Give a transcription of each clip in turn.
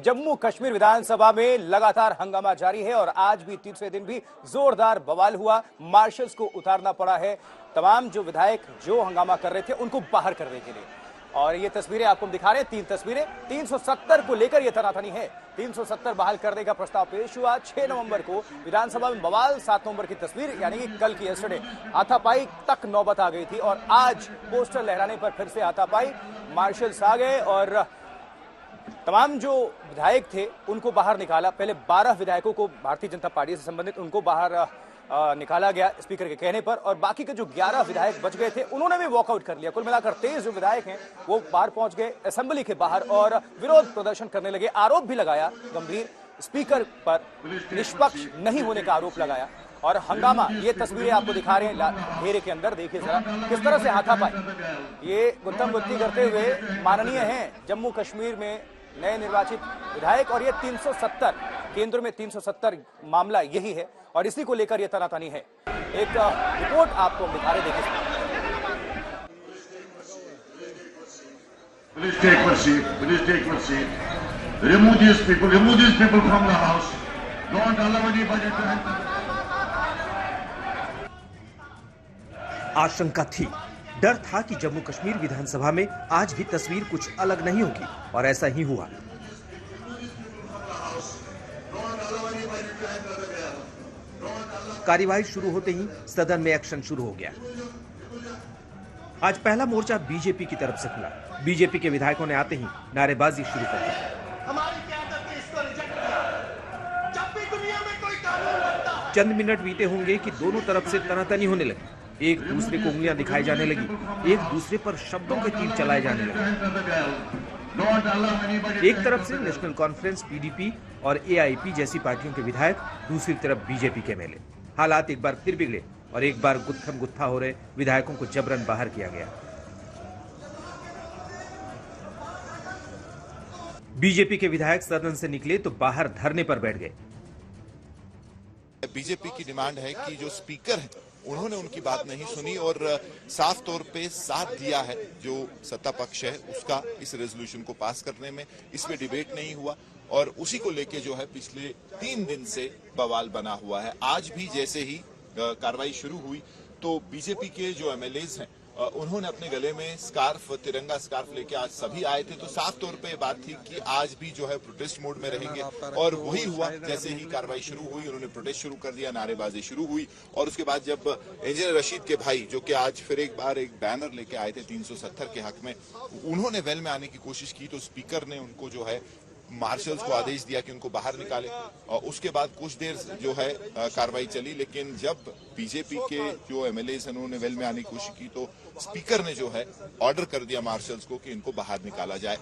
जम्मू कश्मीर विधानसभा में लगातार हंगामा जारी है और आज भी तीसरे दिन भी जोरदार बवाल हुआ। मार्शल्स को उतारना पड़ा है। तमाम जो विधायक जो हंगामा कर रहे थे उनको बाहर करने के लिए। और ये तस्वीरें आपको दिखा रहे हैं, 3 तस्वीरें। 370 को लेकर यह तनातनी है। 370 बहाल करने का प्रस्ताव पेश हुआ 6 नवंबर को विधानसभा में बवाल। 7 नवंबर की तस्वीर यानी कि कल की यस्टरडे हाथापाई तक नौबत आ गई थी और आज पोस्टर लहराने पर फिर से हाथापाई। मार्शल्स आ गए और तमाम जो विधायक थे उनको बाहर निकाला। पहले 12 विधायकों को भारतीय जनता पार्टी से संबंधित उनको बाहर निकाला गया स्पीकर के कहने पर, और बाकी के जो 11 विधायक बच गए थे उन्होंने भी वॉकआउट कर लिया। कुल मिलाकर 23 जो विधायक हैं वो बाहर पहुंच गए असेंबली के बाहर और विरोध प्रदर्शन करने लगे। आरोप भी लगाया गंभीर, स्पीकर पर निष्पक्ष नहीं होने का आरोप लगाया और हंगामा। ये तस्वीरें आपको दिखा रहे हैं घेरे के अंदर, देखिए जरा किस तरह से हाथापाई। ये गुत्थम गुत्थी करते हुए माननीय हैं जम्मू कश्मीर में नए निर्वाचित विधायक और ये 370 केंद्र में 370 मामला यही है और इसी को लेकर यह तनातनी है। एक रिपोर्ट आपको दिखा रहे, देखिए। Please take a seat. Please take a seat. Remove these people from the house. Don't allow anybody to enter. आशंका थी, डर था कि जम्मू कश्मीर विधानसभा में आज भी तस्वीर कुछ अलग नहीं होगी और ऐसा ही हुआ। कार्यवाही शुरू होते ही सदन में एक्शन शुरू हो गया। आज पहला मोर्चा बीजेपी की तरफ से खुला। बीजेपी के विधायकों ने आते ही नारेबाजी शुरू कर दी। चंद मिनट बीते होंगे कि दोनों तरफ से तनातनी होने लगी। एक दूसरे को उंगलियां दिखाई जाने लगी, एक दूसरे पर शब्दों के तीर चलाए जाने लगे। एक तरफ से नेशनल कॉन्फ्रेंस, पीडीपी और एआईपी जैसी पार्टियों के विधायक, दूसरी तरफ बीजेपी के एमएलए। हालात एक बार फिर बिगड़े और एक बार गुत्थम गुत्था हो रहे विधायकों को जबरन बाहर किया गया। बीजेपी के विधायक सदन से निकले तो बाहर धरने पर बैठ गए। बीजेपी की डिमांड है कि जो स्पीकर है उन्होंने उनकी बात नहीं सुनी और साफ तौर पे साथ दिया है जो सत्ता पक्ष है उसका इस रेजोल्यूशन को पास करने में। इसमें डिबेट नहीं हुआ और उसी को लेके जो है पिछले 3 दिन से बवाल बना हुआ है। आज भी जैसे ही कार्रवाई शुरू हुई तो बीजेपी के जो एमएलएज हैं उन्होंने अपने गले में स्कार्फ, तिरंगा स्कार्फ लेके आज सभी आए थे। तो साफ तौर पे बात थी कि आज भी जो है प्रोटेस्ट मोड में रहेंगे और वही हुआ। जैसे ही कार्रवाई शुरू हुई उन्होंने प्रोटेस्ट शुरू कर दिया, नारेबाजी शुरू हुई और उसके बाद जब इंजीनियर रशीद के भाई जो कि आज फिर एक बार एक बैनर लेके आए थे 370 के हक में, उन्होंने वेल में आने की कोशिश की तो स्पीकर ने उनको जो है मार्शल्स को आदेश दिया कि उनको बाहर निकाले और उसके बाद कुछ देर जो है कार्रवाई चली। लेकिन जब बीजेपी के जो एमएलएज हैं उन्होंने वेल में आने की कोशिश की तो स्पीकर ने जो है ऑर्डर कर दिया मार्शल्स को कि इनको बाहर निकाला जाए।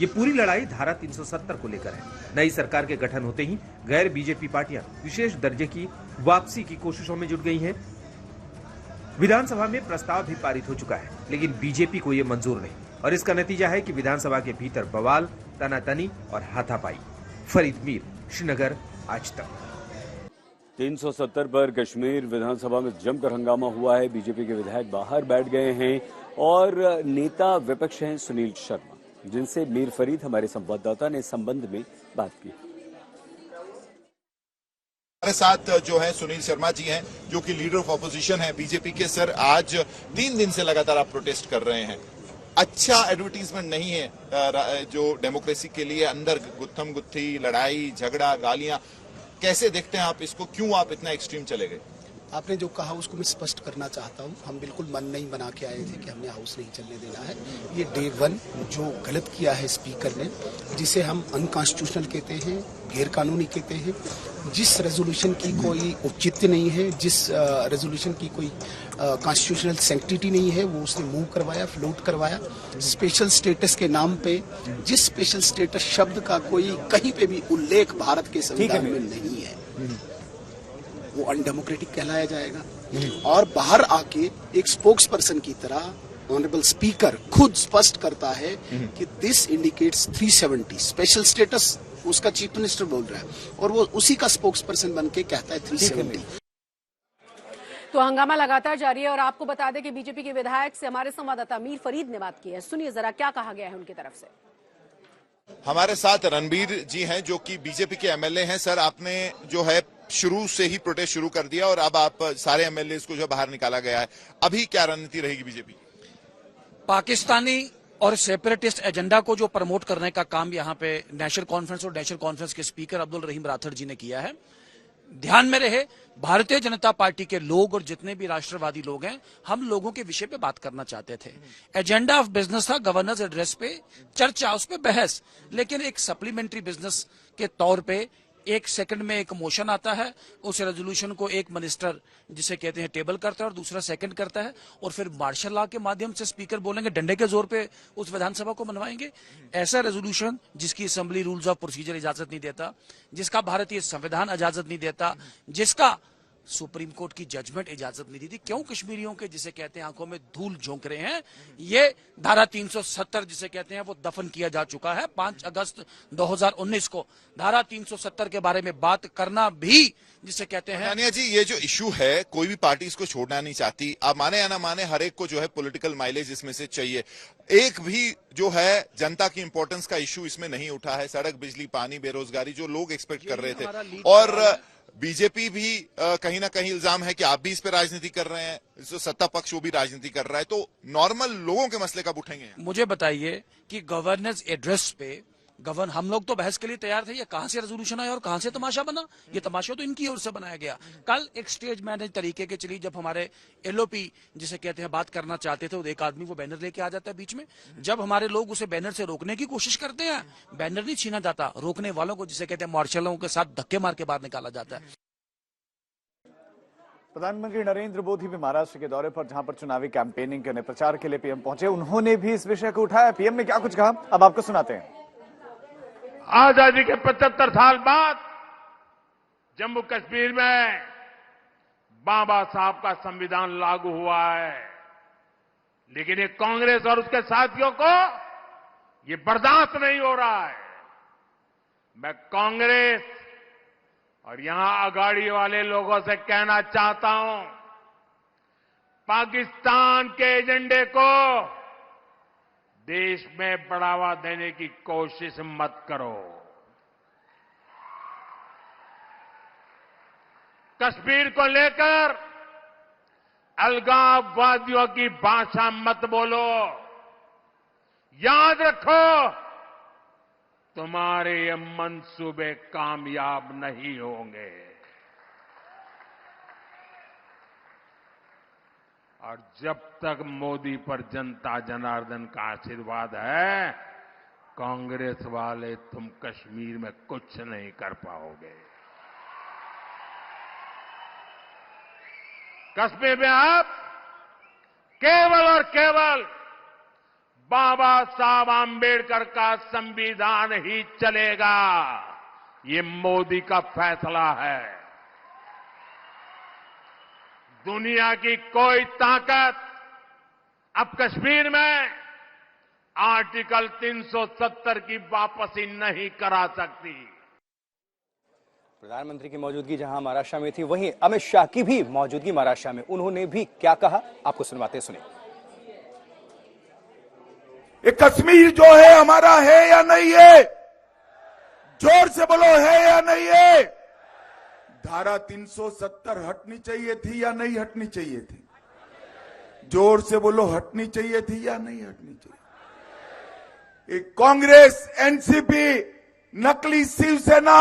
ये पूरी लड़ाई धारा 370 को लेकर है। नई सरकार के गठन होते ही गैर बीजेपी पार्टियां विशेष दर्जे की वापसी की कोशिशों में जुट गई हैं। विधानसभा में प्रस्ताव भी पारित हो चुका है लेकिन बीजेपी को ये मंजूर नहीं और इसका नतीजा है कि विधानसभा के भीतर बवाल, तनातनी और हाथापाई। फरीद मीर, श्रीनगर, आज तक। 370 पर कश्मीर विधानसभा में जमकर हंगामा हुआ है। बीजेपी के विधायक बाहर बैठ गए हैं और नेता विपक्ष हैं सुनील शर्मा, जिनसे मीर फरीद हमारे संवाददाता ने इस संबंध में बात की। हमारे साथ जो है सुनील शर्मा जी हैं जो कि लीडर ऑफ ऑपोजिशन है बीजेपी के। सर, आज 3 दिन से लगातार आप प्रोटेस्ट कर रहे हैं। अच्छा एडवर्टीजमेंट नहीं है जो डेमोक्रेसी के लिए। अंदर गुत्थम गुत्थी, लड़ाई झगड़ा, गालियां, कैसे देखते हैं आप इसको? क्यों आप इतना एक्सट्रीम चले गए? आपने जो कहा उसको मैं स्पष्ट करना चाहता हूं। हम बिल्कुल मन नहीं बना के आए थे कि हमने हाउस नहीं चलने देना है। ये डे 1 जो गलत किया है स्पीकर ने, जिसे हम अनकॉन्स्टिट्यूशनल कहते हैं, गैर कानूनी कहते हैं, जिस रेजोल्यूशन की कोई औचित्य नहीं है, जिस रेजोल्यूशन की कोई कॉन्स्टिट्यूशनल सैंक्टिटी नहीं है, वो उसने मूव करवाया, फ्लोट करवाया स्पेशल स्टेटस के नाम पे। जिस स्पेशल स्टेटस शब्द का कोई कहीं पे भी उल्लेख भारत के संविधान में नहीं है, वो अनडेमोक्रेटिक कहलाया जाएगा। और बाहर आके एक स्पोक्स पर्सन की तरह ऑनरेबल स्पीकर खुद स्पष्ट करता है कि दिस इंडिकेट्स 370 स्पेशल स्टेटस। उसका चीफ मिनिस्टर बोल रहा है और वो उसी का स्पोक्स पर्सन बन के कहता है 370। तो हंगामा लगातार जारी है और आपको बता दें कि बीजेपी के विधायक से हमारे संवाददाता मीर फरीद ने बात की है। सुनिए जरा क्या कहा गया है उनकी तरफ से। हमारे साथ रणबीर जी हैं जो कि बीजेपी के एमएलए हैं। सर, आपने जो है शुरू से ही प्रोटेस्ट शुरू कर दिया और अब आप सारे एमएलए को जो बाहर निकाला गया है, अभी क्या रणनीति रहेगी बीजेपी? पाकिस्तानी और सेपरेटिस्ट एजेंडा को जो प्रमोट करने का काम यहाँ पे नेशनल कॉन्फ्रेंस और नेशनल कॉन्फ्रेंस के स्पीकर अब्दुल रहीम राठौर जी ने किया है। ध्यान में रहे, भारतीय जनता पार्टी के लोग और जितने भी राष्ट्रवादी लोग हैं, हम लोगों के विषय पे बात करना चाहते थे। एजेंडा ऑफ बिजनेस था गवर्नर्स एड्रेस पे चर्चा, उस पे बहस, लेकिन एक सप्लीमेंट्री बिजनेस के तौर पे 1 सेकंड में एक मोशन आता है, उस रेजोल्यूशन को एक मिनिस्टर जिसे कहते हैं टेबल करता है और दूसरा सेकंड करता है, और फिर मार्शल लॉ के माध्यम से स्पीकर बोलेंगे, डंडे के जोर पे उस विधानसभा को मनवाएंगे। ऐसा रेजोल्यूशन जिसकी असेंबली रूल्स ऑफ प्रोसीजर इजाजत नहीं देता, जिसका भारतीय संविधान इजाजत नहीं देता, जिसका सुप्रीम कोर्ट की जजमेंट इजाजत नहीं दी थी, क्यों कश्मीरियों के जिसे कहते हैं आंखों में धूल झोंक रहे हैं? ये धारा 370 जिसे कहते हैं वो दफन किया जा चुका है। 5 अगस्त 2019 को धारा 370 के बारे में बात करना भी जिसे कहते हैं। तानिया जी, ये जो इशू है, कोई भी पार्टी इसको छोड़ना नहीं चाहती। आप माने या ना माने, हर एक को जो है पॉलिटिकल माइलेज इसमें से चाहिए। एक भी जो है जनता की इंपॉर्टेंस का इशू इसमें नहीं उठा है। सड़क, बिजली, पानी, बेरोजगारी जो लोग एक्सपेक्ट कर रहे थे। और बीजेपी भी कहीं ना कहीं इल्जाम है कि आप भी इस पे राजनीति कर रहे हैं, जो सत्ता पक्ष वो भी राजनीति कर रहा है। तो नॉर्मल लोगों के मसले कब उठेंगे? मुझे बताइए कि गवर्नेंस एड्रेस पे हम लोग तो बहस के लिए तैयार थे। ये कहां से रेजोल्यूशन आया और कहां से तमाशा बना? ये तमाशा तो इनकी ओर से बनाया गया। कल एक स्टेज मैनेज तरीके के चली, जब हमारे एलओपी जिसे कहते हैं बात करना चाहते थे, तो एक आदमी वो बैनर लेके आ जाता है बीच में। जब हमारे लोग उसे बैनर से रोकने की कोशिश करते हैं, बैनर नहीं छीना जाता, रोकने वालों को जिसे कहते हैं मार्शलों के साथ धक्के मार के बाहर निकाला जाता है। प्रधानमंत्री नरेंद्र मोदी भी महाराष्ट्र के दौरे पर, जहां पर चुनावी कैंपेनिंग करने, प्रचार के लिए पीएम पहुंचे, उन्होंने भी इस विषय को उठाया। पीएम ने क्या कुछ कहा, अब आपको सुनाते हैं। आजादी के 75 साल बाद जम्मू कश्मीर में बाबा साहब का संविधान लागू हुआ है, लेकिन ये कांग्रेस और उसके साथियों को ये बर्दाश्त नहीं हो रहा है। मैं कांग्रेस और यहां अगाड़ी वाले लोगों से कहना चाहता हूं, पाकिस्तान के एजेंडे को देश में बढ़ावा देने की कोशिश मत करो। कश्मीर को लेकर अलगाववादियों की भाषा मत बोलो। याद रखो, तुम्हारे ये मंसूबे कामयाब नहीं होंगे। और जब तक मोदी पर जनता जनार्दन का आशीर्वाद है, कांग्रेस वाले तुम कश्मीर में कुछ नहीं कर पाओगे। कश्मीर में आप केवल और केवल बाबा साहब आंबेडकर का संविधान ही चलेगा। ये मोदी का फैसला है। दुनिया की कोई ताकत अब कश्मीर में आर्टिकल 370 की वापसी नहीं करा सकती। प्रधानमंत्री की मौजूदगी जहां महाराष्ट्र में थी, वहीं अमित शाह की भी मौजूदगी महाराष्ट्र में। उन्होंने भी क्या कहा, आपको सुनवाते सुनिए। ये कश्मीर जो है हमारा है या नहीं है? जोर से बोलो, है या नहीं है? धारा 370 हटनी चाहिए थी या नहीं हटनी चाहिए थी? जोर से बोलो, हटनी चाहिए थी या नहीं हटनी चाहिए? एक कांग्रेस, एनसीपी, नकली शिवसेना,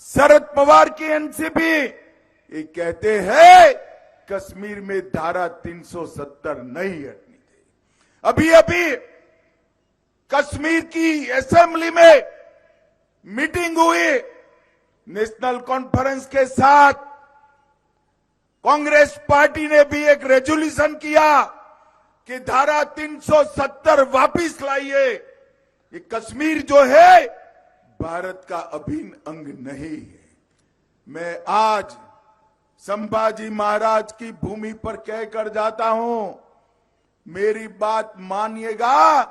शरद पवार की एनसीपी, ये कहते हैं कश्मीर में धारा 370 नहीं हटनी चाहिए। अभी अभी कश्मीर की असेंबली में मीटिंग हुई, नेशनल कॉन्फ्रेंस के साथ कांग्रेस पार्टी ने भी एक रेजोल्यूशन किया कि धारा 370 वापिस लाइए। ये कश्मीर जो है भारत का अभिन्न अंग नहीं है। मैं आज संभाजी महाराज की भूमि पर कहकर जाता हूं, मेरी बात मानिएगा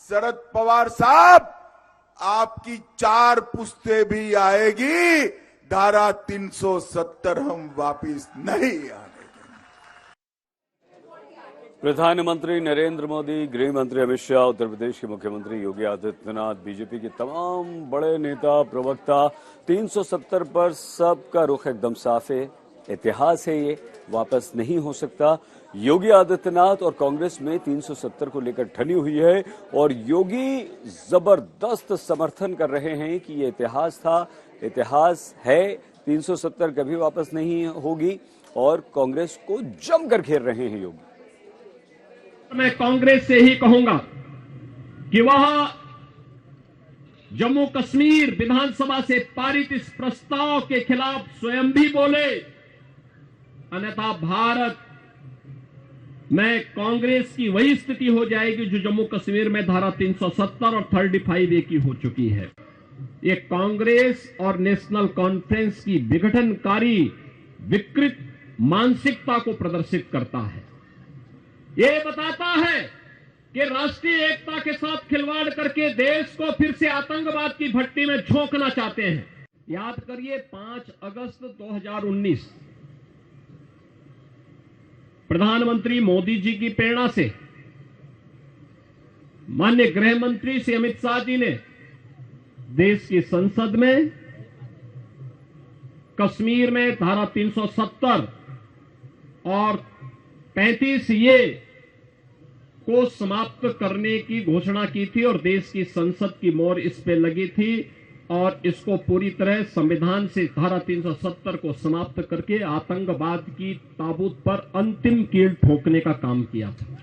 शरद पवार साहब, आपकी 4 पुश्तें भी आएगी, धारा 370 हम वापिस नहीं आने देंगे। प्रधानमंत्री नरेंद्र मोदी, गृह मंत्री अमित शाह, उत्तर प्रदेश के मुख्यमंत्री योगी आदित्यनाथ, बीजेपी के तमाम बड़े नेता, प्रवक्ता, 370 पर सबका रुख एकदम साफ है। इतिहास है, ये वापस नहीं हो सकता। योगी आदित्यनाथ और कांग्रेस में 370 को लेकर ठनी हुई है और योगी जबरदस्त समर्थन कर रहे हैं कि ये इतिहास था, इतिहास है, 370 कभी वापस नहीं होगी और कांग्रेस को जमकर घेर रहे हैं योगी। मैं कांग्रेस से ही कहूंगा कि वह जम्मू कश्मीर विधानसभा से पारित इस प्रस्ताव के खिलाफ स्वयं भी बोले, अन्यथा भारत में कांग्रेस की वही स्थिति हो जाएगी जो जम्मू कश्मीर में धारा 370 और 35A की हो चुकी है। ये कांग्रेस और नेशनल कॉन्फ्रेंस की विघटनकारी विकृत मानसिकता को प्रदर्शित करता है। ये बताता है कि राष्ट्रीय एकता के साथ खिलवाड़ करके देश को फिर से आतंकवाद की भट्टी में झोंकना चाहते हैं। याद करिए 5 अगस्त 2019 प्रधानमंत्री मोदी जी की प्रेरणा से माननीय गृह मंत्री श्री अमित शाह जी ने देश की संसद में कश्मीर में धारा 370 और 35A को समाप्त करने की घोषणा की थी और देश की संसद की मोहर इस पे लगी थी और इसको पूरी तरह संविधान से धारा 370 को समाप्त करके आतंकवाद की ताबूत पर अंतिम कील ठोकने का काम किया था।